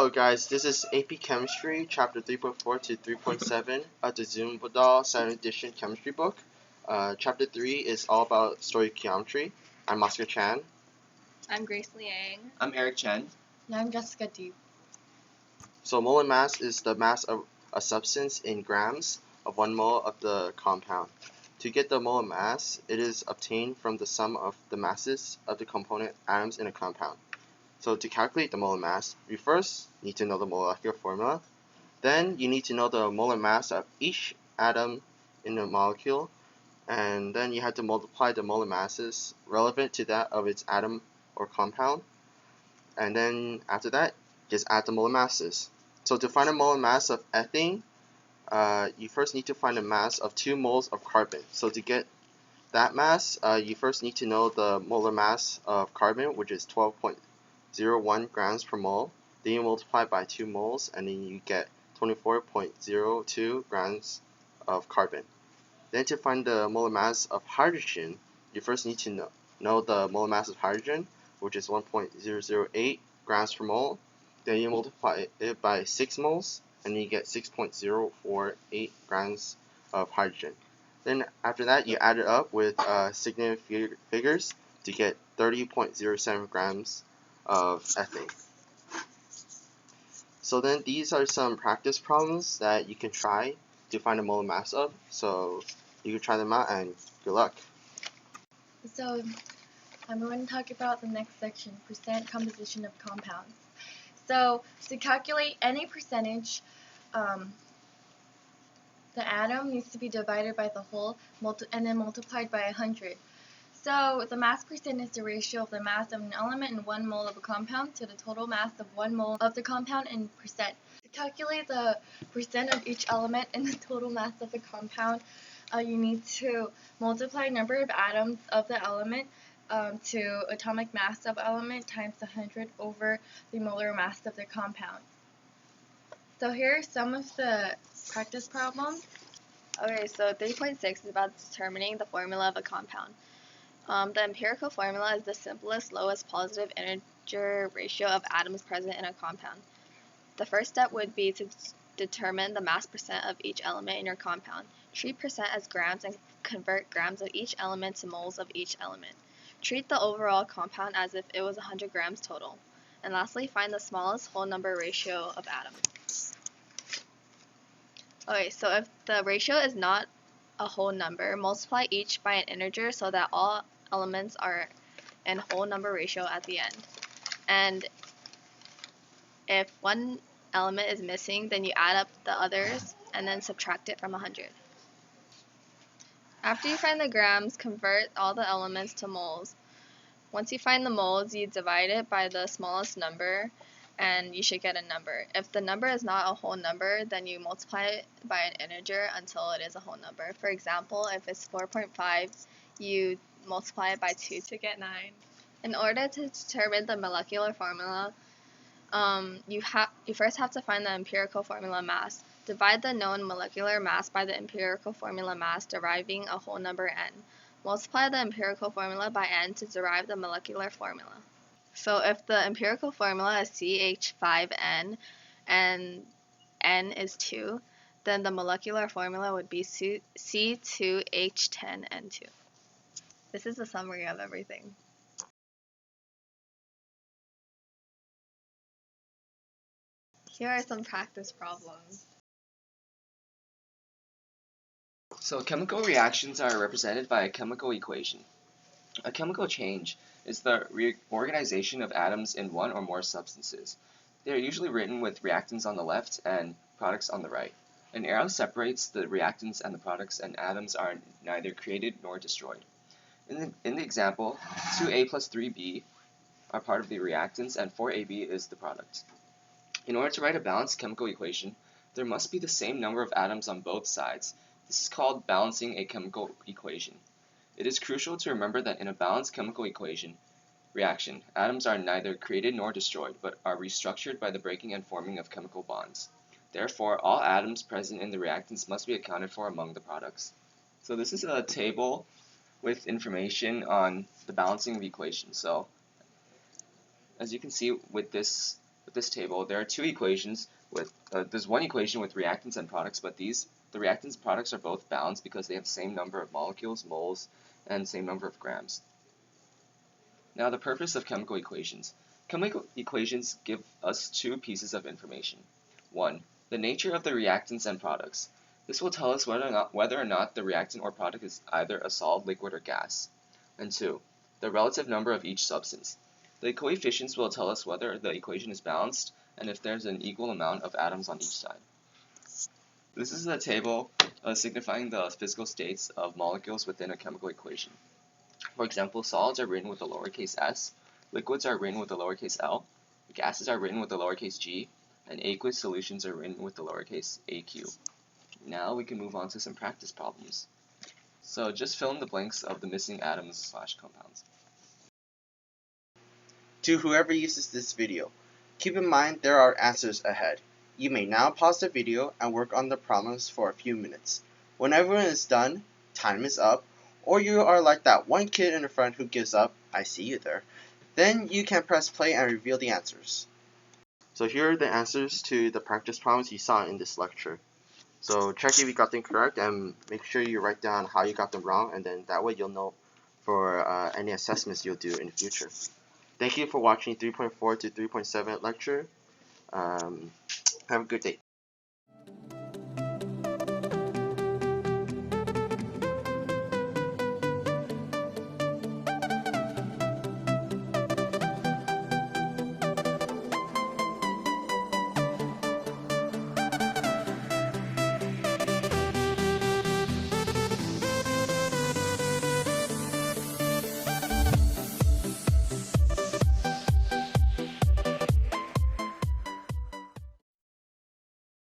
Hello guys, this is AP Chemistry, Chapter 3.4 to 3.7 of the Zumdahl 2nd edition chemistry book. Chapter 3 is all about stoichiometry. I'm Oscar Chan. I'm Grace Liang. I'm Eric Chen. And I'm Jessica Deep. So molar mass is the mass of a substance in grams of 1 mole of the compound. To get the molar mass, it is obtained from the sum of the masses of the component atoms in a compound. So to calculate the molar mass, we first need to know the molecular formula. Then you need to know the molar mass of each atom in the molecule. And then you have to multiply the molar masses relevant to that of its atom or compound. And then after that, just add the molar masses. So to find the molar mass of ethane, you first need to find the mass of 2 moles of carbon. So to get that mass, you first need to know the molar mass of carbon, which is 12.01 grams per mole. Then you multiply by 2 moles, and then you get 24.02 grams of carbon. Then to find the molar mass of hydrogen, you first need to know the molar mass of hydrogen, which is 1.008 grams per mole. Then you multiply it by 6 moles, and you get 6.048 grams of hydrogen. Then after that, you add it up with significant figures to get 30.07 grams of ethane. So then these are some practice problems that you can try to find the molar mass of. So you can try them out, and good luck. So I'm going to talk about the next section, percent composition of compounds. So to calculate any percentage, the atom needs to be divided by the whole and then multiplied by 100. So the mass percent is the ratio of the mass of an element in 1 mole of a compound to the total mass of 1 mole of the compound in percent. To calculate the percent of each element in the total mass of the compound, you need to multiply number of atoms of the element to atomic mass of element times 100 over the molar mass of the compound. So here are some of the practice problems. Okay, so 3.6 is about determining the formula of a compound. The empirical formula is the simplest, lowest positive integer ratio of atoms present in a compound. The first step would be to determine the mass percent of each element in your compound. Treat percent as grams and convert grams of each element to moles of each element. Treat the overall compound as if it was 100 grams total. And lastly, find the smallest whole number ratio of atoms. Okay, so if the ratio is not a whole number, multiply each by an integer so that all elements are in whole number ratio at the end. And if one element is missing, then you add up the others and then subtract it from 100. After you find the grams, convert all the elements to moles. Once you find the moles, you divide it by the smallest number and you should get a number. If the number is not a whole number, then you multiply it by an integer until it is a whole number. For example, if it's 4.5, you multiply it by 2 to get 9. In order to determine the molecular formula, you first have to find the empirical formula mass. Divide the known molecular mass by the empirical formula mass, deriving a whole number n. Multiply the empirical formula by n to derive the molecular formula. So if the empirical formula is CH5N and N is 2, then the molecular formula would be C2H10N2. This is a summary of everything. Here are some practice problems. So chemical reactions are represented by a chemical equation. A chemical change is the reorganization of atoms in one or more substances. They are usually written with reactants on the left and products on the right. An arrow separates the reactants and the products, and atoms are neither created nor destroyed. In the example, 2A plus 3B are part of the reactants and 4AB is the product. In order to write a balanced chemical equation, there must be the same number of atoms on both sides. This is called balancing a chemical equation. It is crucial to remember that in a balanced chemical reaction, atoms are neither created nor destroyed, but are restructured by the breaking and forming of chemical bonds. Therefore, all atoms present in the reactants must be accounted for among the products. So this is a table with information on the balancing of equations. So as you can see with the with this table, there are two equations with, there's one equation with reactants and products, but the reactants and products are both balanced because they have the same number of molecules, moles, and same number of grams. Now the purpose of chemical equations. Chemical equations give us two pieces of information. One, the nature of the reactants and products. This will tell us whether or not the reactant or product is either a solid, liquid, or gas. And two, the relative number of each substance. The coefficients will tell us whether the equation is balanced and if there's an equal amount of atoms on each side. This is a table signifying the physical states of molecules within a chemical equation. For example, solids are written with a lowercase s, liquids are written with a lowercase l, gases are written with a lowercase g, and aqueous solutions are written with the lowercase aq. Now we can move on to some practice problems. So just fill in the blanks of the missing atoms/compounds. To whoever uses this video, keep in mind there are answers ahead. You may now pause the video and work on the problems for a few minutes. When everyone is done, time is up, or you are like that one kid in the front who gives up, I see you there, then you can press play and reveal the answers. So here are the answers to the practice problems you saw in this lecture. So check if you got them correct and make sure you write down how you got them wrong, and then that way you'll know for any assessments you'll do in the future. Thank you for watching 3.4 to 3.7 lecture. Have a good day.